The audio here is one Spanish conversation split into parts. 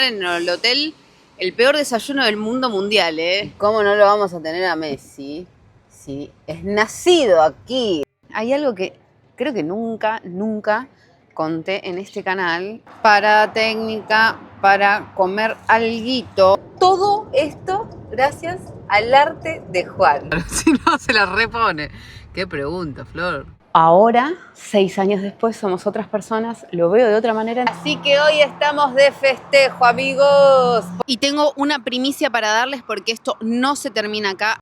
En el hotel, el peor desayuno del mundo mundial, ¿eh? ¿Cómo no lo vamos a tener a Messi? Sí, es nacido aquí. Hay algo que creo que nunca conté en este canal. Para técnica, para comer alguito. Todo esto gracias al arte de Juan. Si no, se la repone. Qué pregunta, Flor. Ahora, 6 años después, somos otras personas, lo veo de otra manera. Así que hoy estamos de festejo, amigos. Y tengo una primicia para darles porque esto no se termina acá.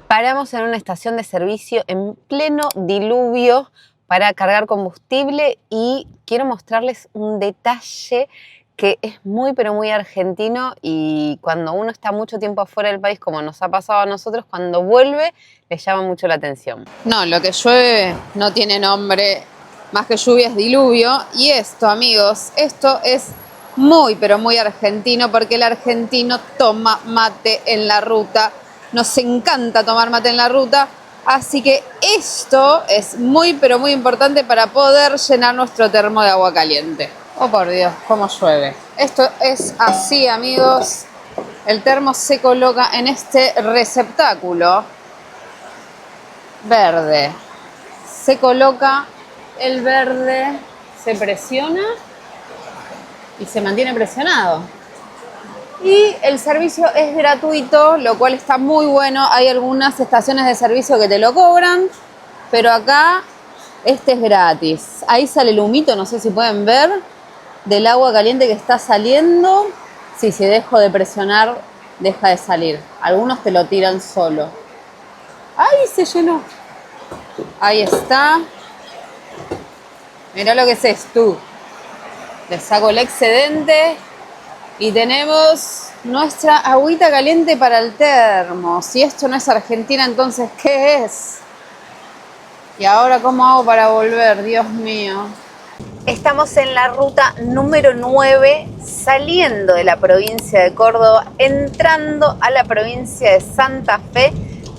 Paramos en una estación de servicio en pleno diluvio para cargar combustible y quiero mostrarles un detalle que es muy pero muy argentino y cuando uno está mucho tiempo afuera del país, como nos ha pasado a nosotros, cuando vuelve le llama mucho la atención. No, lo que llueve no tiene nombre, más que lluvia es diluvio. Y esto, amigos, esto es muy pero muy argentino porque el argentino toma mate en la ruta. Nos encanta tomar mate en la ruta, así que esto es muy pero muy importante para poder llenar nuestro termo de agua caliente. Oh, por Dios, cómo llueve. Esto es así, amigos. El termo se coloca en este receptáculo verde. Se coloca el verde, se presiona y se mantiene presionado. Y el servicio es gratuito, lo cual está muy bueno. Hay algunas estaciones de servicio que te lo cobran, pero acá este es gratis. Ahí sale el humito, no sé si pueden ver, del agua caliente que está saliendo. Sí, si dejo de presionar, deja de salir. Algunos te lo tiran solo. ¡Ay, se llenó! Ahí está. Mirá lo que es esto. Le saco el excedente. Y tenemos nuestra agüita caliente para el termo. Si esto no es Argentina, entonces, ¿qué es? Y ahora, ¿cómo hago para volver? Dios mío. Estamos en la ruta número 9, saliendo de la provincia de Córdoba, entrando a la provincia de Santa Fe,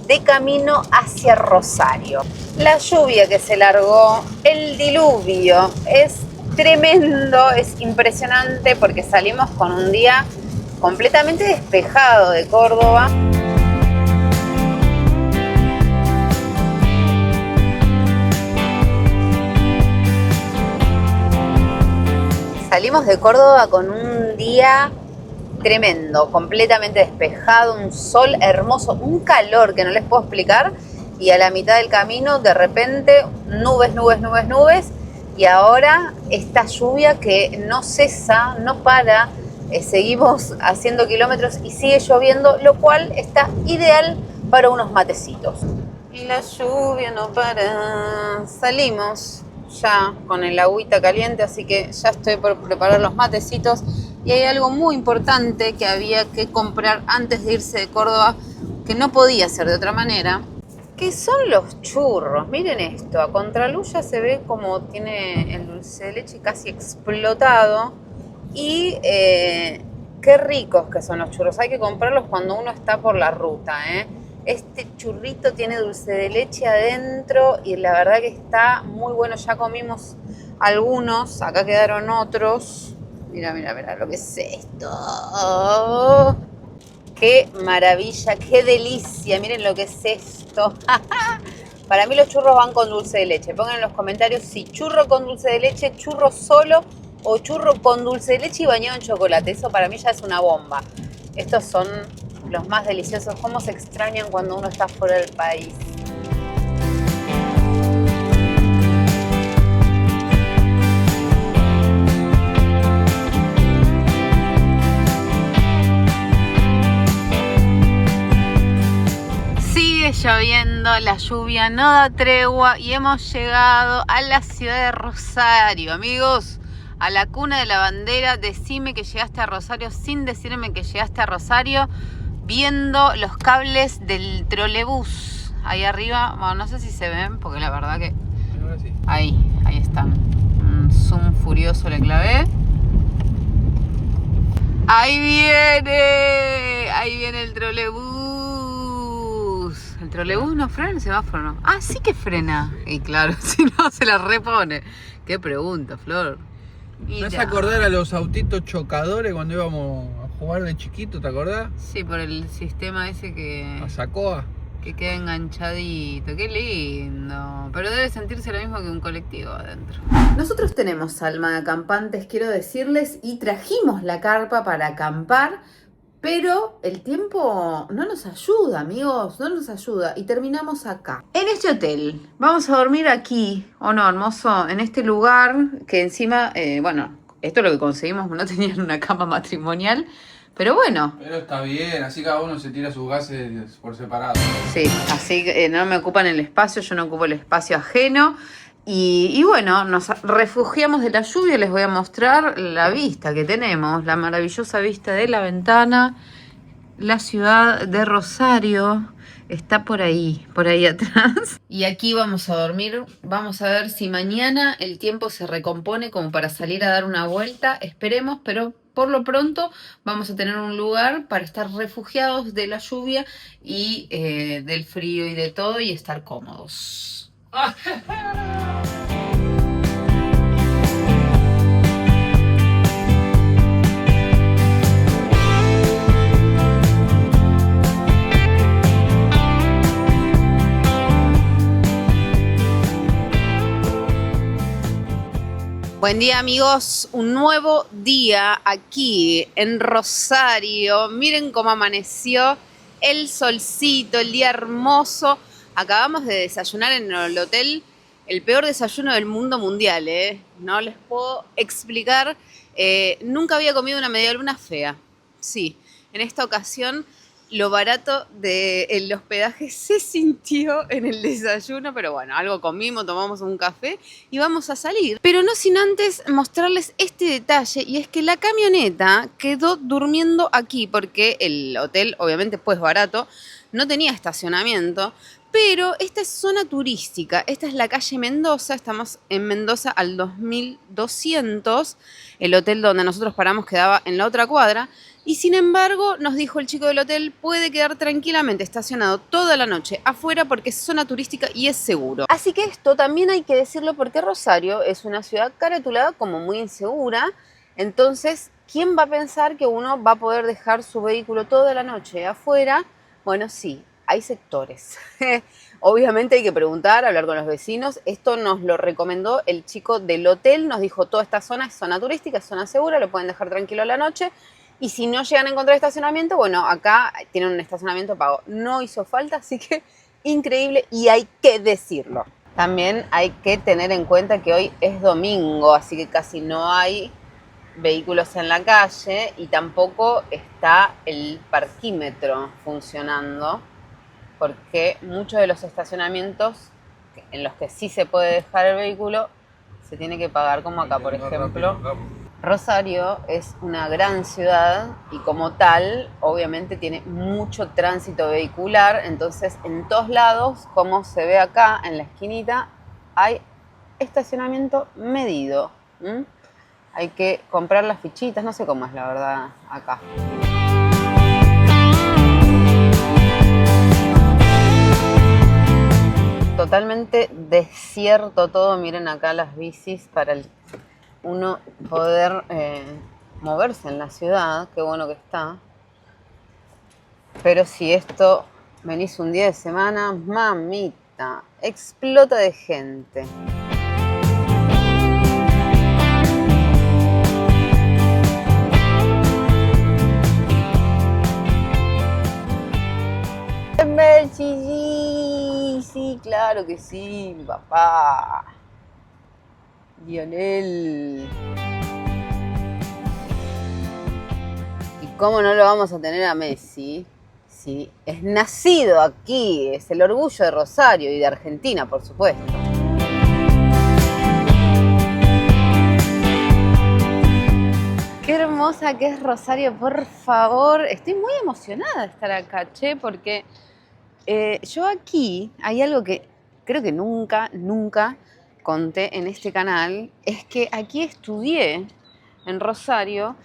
de camino hacia Rosario. La lluvia que se largó, el diluvio, es tremendo, es impresionante porque salimos con un día completamente despejado de Córdoba. Salimos de Córdoba con un día tremendo, completamente despejado, un sol hermoso, un calor que no les puedo explicar y a la mitad del camino de repente nubes. Y ahora esta lluvia que no cesa, no para, seguimos haciendo kilómetros y sigue lloviendo, lo cual está ideal para unos matecitos. Y la lluvia no para. Salimos ya con el agüita caliente, así que ya estoy por preparar los matecitos. Y hay algo muy importante que había que comprar antes de irse de Córdoba, que no podía ser de otra manera. ¿Qué son los churros? Miren esto, a contraluz ya se ve como tiene el dulce de leche casi explotado. Y qué ricos que son los churros. Hay que comprarlos cuando uno está por la ruta, ¿eh? Este churrito tiene dulce de leche adentro y la verdad que está muy bueno. Ya comimos algunos, acá quedaron otros. Mira lo que es esto. ¡Qué maravilla! ¡Qué delicia! Miren lo que es esto. Para mí los churros van con dulce de leche. Pongan en los comentarios si churro con dulce de leche, churro solo o churro con dulce de leche y bañado en chocolate. Eso para mí ya es una bomba. Estos son los más deliciosos. ¿Cómo se extrañan cuando uno está fuera del país? Lloviendo, la lluvia no da tregua y hemos llegado a la ciudad de Rosario, amigos, a la cuna de la bandera. Decime que llegaste a Rosario sin decirme que llegaste a Rosario. viendo los cables del trolebús. Ahí arriba, bueno, no sé si se ven, porque la verdad que... Ahora sí. Ahí están. Un zoom furioso le clavé. ¡Ahí viene el trolebús! El trolebús no frena, el semáforo no. Ah, sí que frena. Y claro, si no se la repone. Qué pregunta, Flor. ¿Me vas a acordar a los autitos chocadores cuando íbamos a jugar de chiquito, te acordás? Sí, por el sistema ese que... A Sacoa. Que queda enganchadito, qué lindo. Pero debe sentirse lo mismo que un colectivo adentro. Nosotros tenemos alma de acampantes, quiero decirles, y trajimos la carpa para acampar, pero el tiempo no nos ayuda, amigos, no nos ayuda. Y terminamos acá, en este hotel. Vamos a dormir aquí, ¿o no, hermoso? En este lugar que encima, bueno, esto es lo que conseguimos, no tenían una cama matrimonial. Pero bueno. Pero está bien, así cada uno se tira sus gases por separado. Sí, así que no me ocupan el espacio, yo no ocupo el espacio ajeno. Y bueno, nos refugiamos de la lluvia. Les voy a mostrar la vista que tenemos, la maravillosa vista de la ventana. La ciudad de Rosario está por ahí atrás. Y aquí vamos a dormir. Vamos a ver si mañana el tiempo se recompone como para salir a dar una vuelta. Esperemos, pero por lo pronto vamos a tener un lugar para estar refugiados de la lluvia y del frío y de todo y estar cómodos. Buen día, amigos, un nuevo día aquí en Rosario. Miren cómo amaneció el solcito, el día hermoso. Acabamos de desayunar en el hotel, el peor desayuno del mundo mundial, ¿eh? No les puedo explicar. Nunca había comido una medialuna fea. Sí, en esta ocasión lo barato del hospedaje se sintió en el desayuno, pero bueno, algo comimos, tomamos un café y vamos a salir. Pero no sin antes mostrarles este detalle, y es que la camioneta quedó durmiendo aquí, porque el hotel, obviamente pues barato, no tenía estacionamiento, pero esta es zona turística, esta es la calle Mendoza, estamos en Mendoza al 2200, el hotel donde nosotros paramos quedaba en la otra cuadra, y sin embargo nos dijo el chico del hotel, puede quedar tranquilamente estacionado toda la noche afuera porque es zona turística y es seguro. Así que esto también hay que decirlo porque Rosario es una ciudad caratulada como muy insegura, entonces, ¿quién va a pensar que uno va a poder dejar su vehículo toda la noche afuera? Bueno, sí, hay sectores. Obviamente hay que preguntar, hablar con los vecinos. Esto nos lo recomendó el chico del hotel. Nos dijo, toda esta zona es zona turística, es zona segura, lo pueden dejar tranquilo a la noche. Y si no llegan a encontrar estacionamiento, bueno, acá tienen un estacionamiento pago. No hizo falta, así que increíble y hay que decirlo. También hay que tener en cuenta que hoy es domingo, así que casi no hay vehículos en la calle y tampoco está el parquímetro funcionando, porque muchos de los estacionamientos en los que sí se puede dejar el vehículo se tiene que pagar, como acá, por ejemplo. Rosario es una gran ciudad y como tal, obviamente tiene mucho tránsito vehicular, entonces en todos lados, como se ve acá en la esquinita, hay estacionamiento medido. Hay que comprar las fichitas, no sé cómo es la verdad acá. Totalmente desierto todo, miren acá las bicis para uno poder moverse en la ciudad, qué bueno que está. Pero si esto venís un día de semana, mamita, explota de gente. Sí, claro que sí, mi papá. Lionel. ¿Y cómo no lo vamos a tener a Messi? Sí, es nacido aquí, es el orgullo de Rosario y de Argentina, por supuesto. Qué hermoso hermosa que es Rosario, por favor. Estoy muy emocionada de estar acá, che, porque yo aquí hay algo que creo que nunca conté en este canal, es que aquí estudié en Rosario,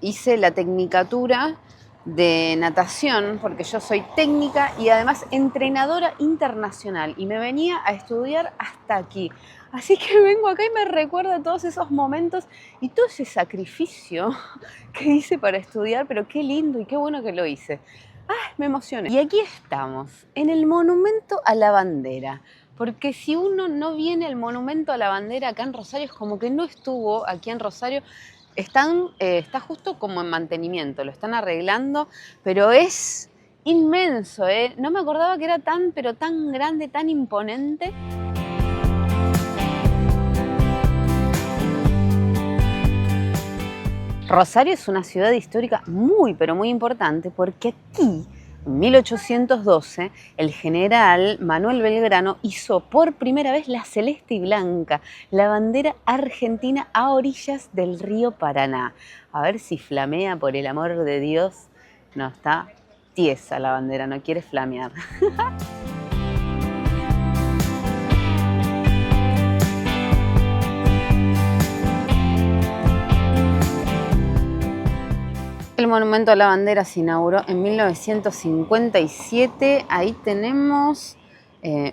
hice la tecnicatura de natación, porque yo soy técnica y además entrenadora internacional, y me venía a estudiar hasta aquí. Así que vengo acá y me recuerda todos esos momentos y todo ese sacrificio que hice para estudiar, pero qué lindo y qué bueno que lo hice. Me emocioné. Y aquí estamos, en el Monumento a la Bandera. Porque si uno no viene al Monumento a la Bandera acá en Rosario, es como que no estuvo aquí en Rosario. Está justo como en mantenimiento, lo están arreglando, pero es inmenso, ¿eh? No me acordaba que era pero tan grande, tan imponente. Rosario es una ciudad histórica muy, pero muy importante porque aquí, en 1812, el general Manuel Belgrano hizo por primera vez la celeste y blanca, la bandera argentina a orillas del río Paraná. A ver si flamea, por el amor de Dios. No, está tiesa la bandera, no quiere flamear. El Monumento a la Bandera se inauguró en 1957. Ahí tenemos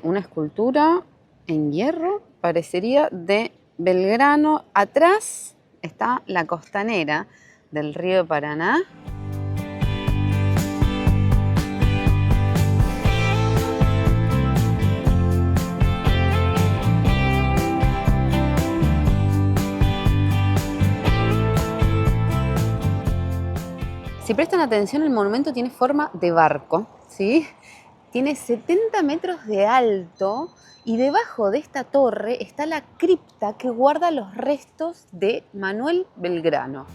una escultura en hierro, parecería, de Belgrano. Atrás está la costanera del río Paraná. Si prestan atención, el monumento tiene forma de barco, ¿sí? Tiene 70 metros de alto y debajo de esta torre está la cripta que guarda los restos de Manuel Belgrano.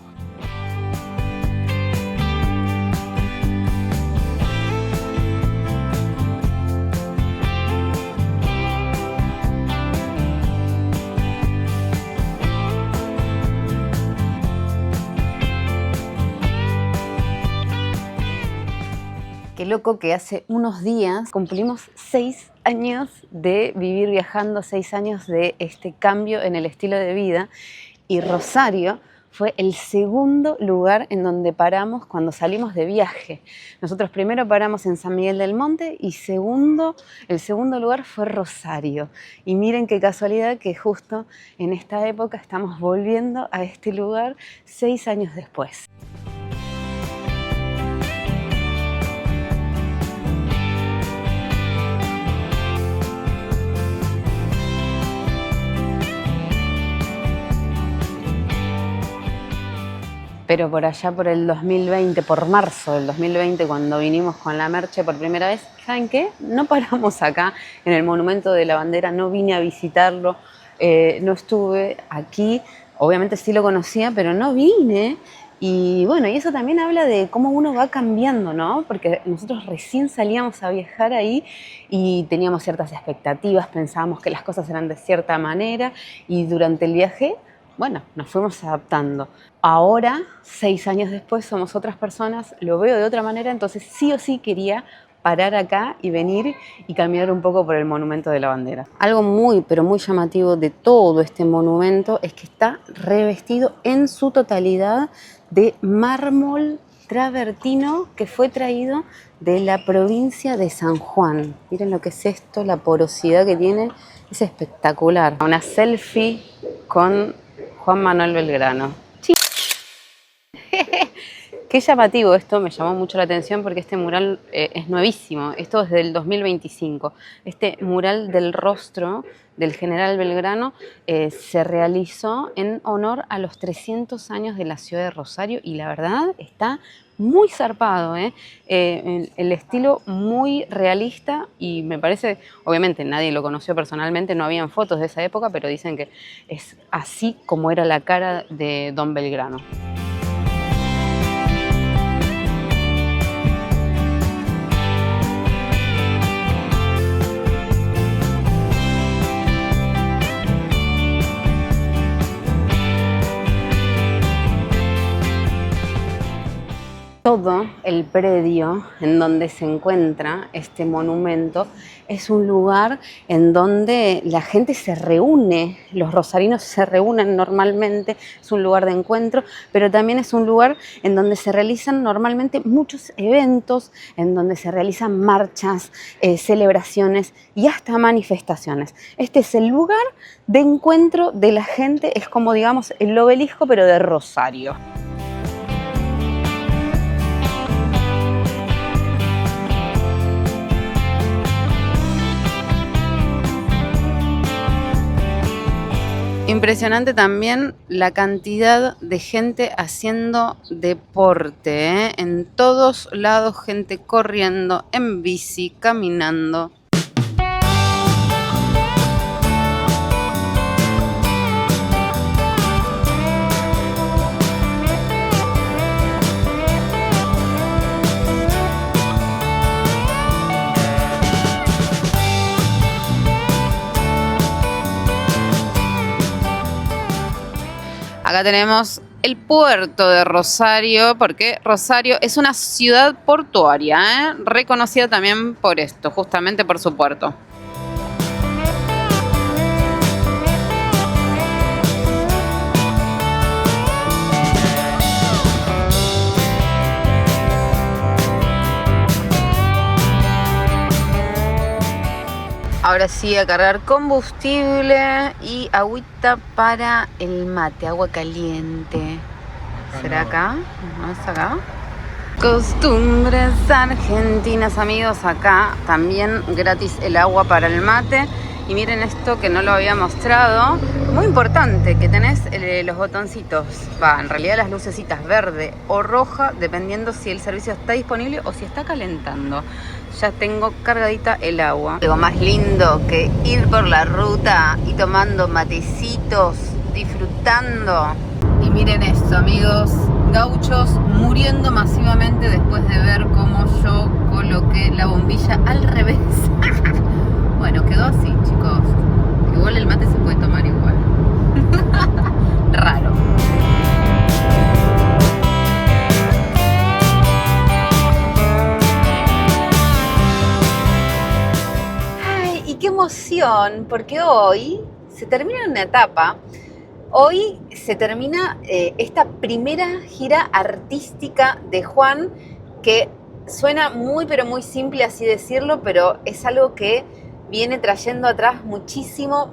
Qué loco que hace unos días cumplimos 6 años de vivir viajando, 6 años de este cambio en el estilo de vida, y Rosario fue el segundo lugar en donde paramos cuando salimos de viaje. Nosotros primero paramos en San Miguel del Monte y el segundo lugar fue Rosario. Y miren qué casualidad que justo en esta época estamos volviendo a este lugar 6 años después. Pero por allá por el 2020, por marzo del 2020, cuando vinimos con la Merche por primera vez, ¿saben qué? No paramos acá en el Monumento de la Bandera, no vine a visitarlo, no estuve aquí, obviamente sí lo conocía, pero no vine. Y bueno, y eso también habla de cómo uno va cambiando, ¿no? Porque nosotros recién salíamos a viajar ahí y teníamos ciertas expectativas, pensábamos que las cosas eran de cierta manera, y durante el viaje, bueno, nos fuimos adaptando. Ahora, 6 años después, somos otras personas, lo veo de otra manera, entonces sí o sí quería parar acá y venir y caminar un poco por el Monumento de la Bandera. Algo muy, pero muy llamativo de todo este monumento es que está revestido en su totalidad de mármol travertino que fue traído de la provincia de San Juan. Miren lo que es esto, la porosidad que tiene, es espectacular. Una selfie con Juan Manuel Belgrano. Qué llamativo esto, me llamó mucho la atención porque este mural es nuevísimo, esto es del 2025. Este mural del rostro del general Belgrano se realizó en honor a los 300 años de la ciudad de Rosario y la verdad está muy zarpado, el estilo muy realista y me parece, obviamente nadie lo conoció personalmente, no habían fotos de esa época, pero dicen que es así como era la cara de don Belgrano. todo el predio en donde se encuentra este monumento es un lugar en donde la gente se reúne, los rosarinos se reúnen normalmente, es un lugar de encuentro, pero también es un lugar en donde se realizan normalmente muchos eventos, en donde se realizan marchas, celebraciones y hasta manifestaciones. Este es el lugar de encuentro de la gente, es como digamos el Obelisco pero de Rosario. Impresionante también la cantidad de gente haciendo deporte, ¿eh? En todos lados gente corriendo, en bici, caminando. Acá tenemos el puerto de Rosario, porque Rosario es una ciudad portuaria, ¿eh? Reconocida también por esto, justamente por su puerto. Ahora sí, a cargar combustible y agüita para el mate, agua caliente. ¿Será acá? ¿No es acá? Costumbres argentinas, amigos, acá también gratis el agua para el mate. Y miren esto que no lo había mostrado, muy importante, que tenés los botoncitos, en realidad las lucecitas verde o roja, dependiendo si el servicio está disponible o si está calentando. Ya tengo cargadita el agua. Algo más lindo que ir por la ruta y tomando matecitos, disfrutando. Y miren esto, amigos, gauchos muriendo masivamente después de ver cómo yo coloqué la bombilla al revés. Bueno, quedó así, chicos. Igual el mate se puede tomar igual. Raro. Ay, y qué emoción, porque hoy se termina una etapa. Hoy se termina esta primera gira artística de Juan, que suena muy pero muy simple así decirlo, pero es algo que viene trayendo atrás muchísimo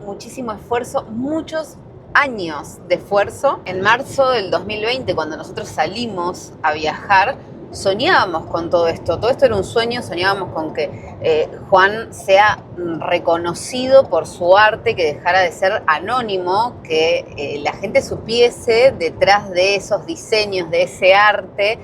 esfuerzo, muchos años de esfuerzo. En marzo del 2020, cuando nosotros salimos a viajar, soñábamos con todo esto era un sueño, soñábamos con que Juan sea reconocido por su arte, que dejara de ser anónimo, que la gente supiese detrás de esos diseños, de ese arte,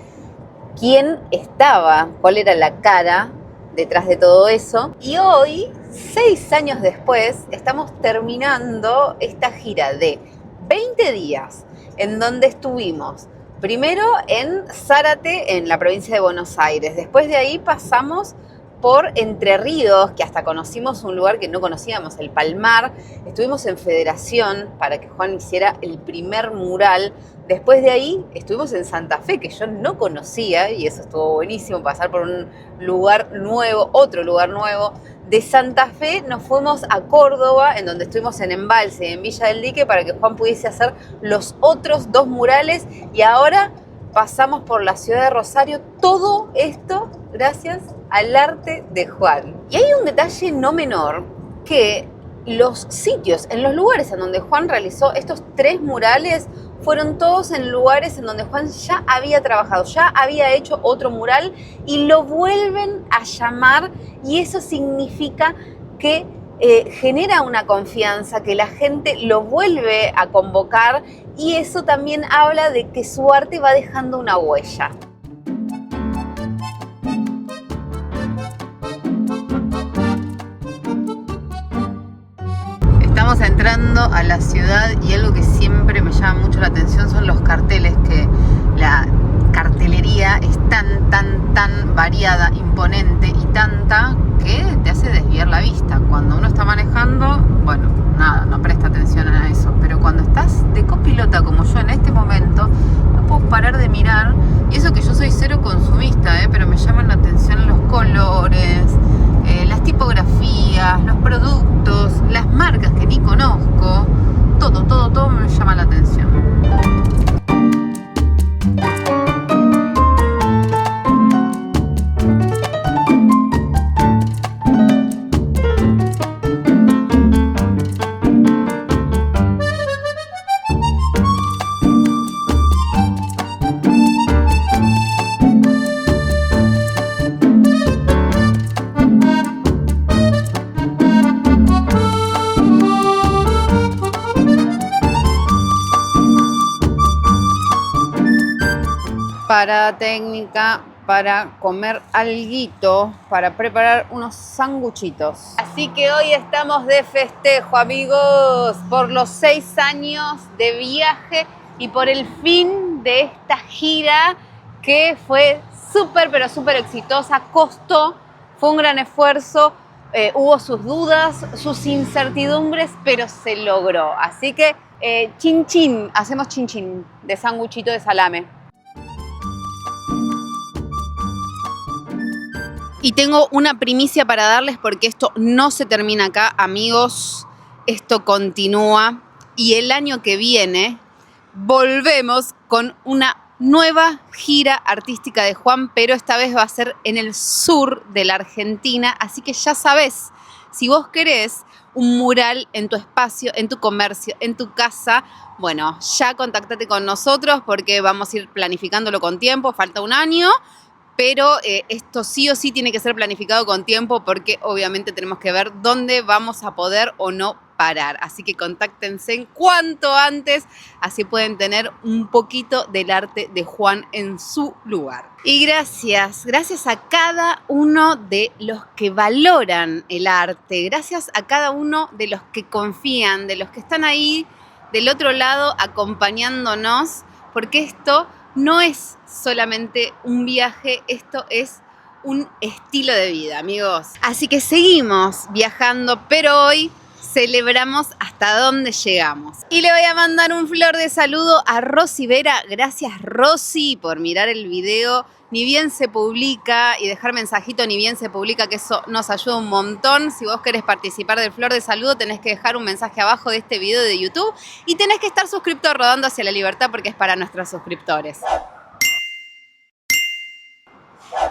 quién estaba, cuál era la cara detrás de todo eso. Y hoy, 6 años después, estamos terminando esta gira de 20 días en donde estuvimos primero en Zárate, en la provincia de Buenos Aires. Después de ahí pasamos por Entre Ríos, que hasta conocimos un lugar que no conocíamos, el Palmar. Estuvimos en Federación para que Juan hiciera el primer mural. Después de ahí estuvimos en Santa Fe, que yo no conocía, y eso estuvo buenísimo, pasar por un lugar nuevo, otro lugar nuevo. De Santa Fe nos fuimos a Córdoba, en donde estuvimos en Embalse y en Villa del Dique, para que Juan pudiese hacer los otros 2 murales. Y ahora pasamos por la ciudad de Rosario. Todo esto gracias al arte de Juan. Y hay un detalle no menor, que los sitios, en los lugares en donde Juan realizó estos 3 murales, fueron todos en lugares en donde Juan ya había trabajado, ya había hecho otro mural y lo vuelven a llamar, y eso significa que genera una confianza, que la gente lo vuelve a convocar, y eso también habla de que su arte va dejando una huella. Estamos entrando a la ciudad y algo que siempre me llama mucho la atención son los carteles, que la cartelería es tan variada, imponente y tanta que te hace desviar la vista. Cuando uno está manejando, bueno, nada, no presta atención a eso, pero cuando estás de copilota como yo en este momento, no puedo parar de mirar, y eso que yo soy cero consumidora ni conozco. Todo me llama la atención. Parada técnica para comer alguito, para preparar unos sanguchitos. Así que hoy estamos de festejo, amigos, por los 6 años de viaje y por el fin de esta gira que fue súper, pero súper exitosa. Costó, fue un gran esfuerzo, hubo sus dudas, sus incertidumbres, pero se logró. Así que chin chin, hacemos chin chin de sanguchito de salame. Y tengo una primicia para darles porque esto no se termina acá, amigos. Esto continúa y el año que viene volvemos con una nueva gira artística de Juan, pero esta vez va a ser en el sur de la Argentina. Así que ya sabés, si vos querés un mural en tu espacio, en tu comercio, en tu casa, bueno, ya contactate con nosotros porque vamos a ir planificándolo con tiempo, falta un año. Pero esto sí o sí tiene que ser planificado con tiempo porque obviamente tenemos que ver dónde vamos a poder o no parar. Así que contáctense cuanto antes, así pueden tener un poquito del arte de Juan en su lugar. Y gracias a cada uno de los que valoran el arte, gracias a cada uno de los que confían, de los que están ahí del otro lado acompañándonos, porque esto no es solamente un viaje, esto es un estilo de vida, amigos. Así que seguimos viajando, pero hoy celebramos hasta dónde llegamos. Y le voy a mandar un flor de saludo a Rosy Vera. Gracias, Rosy, por mirar el video. Ni bien se publica y dejar mensajito, ni bien se publica, que eso nos ayuda un montón. Si vos querés participar del flor de saludo, tenés que dejar un mensaje abajo de este video de YouTube y tenés que estar suscripto a Rodando hacia la Libertad porque es para nuestros suscriptores.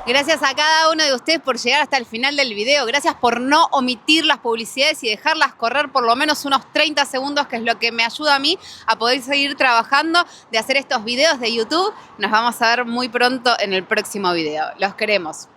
Gracias a cada uno de ustedes por llegar hasta el final del video. Gracias por no omitir las publicidades y dejarlas correr por lo menos unos 30 segundos, que es lo que me ayuda a mí a poder seguir trabajando de hacer estos videos de YouTube. Nos vamos a ver muy pronto en el próximo video. Los queremos.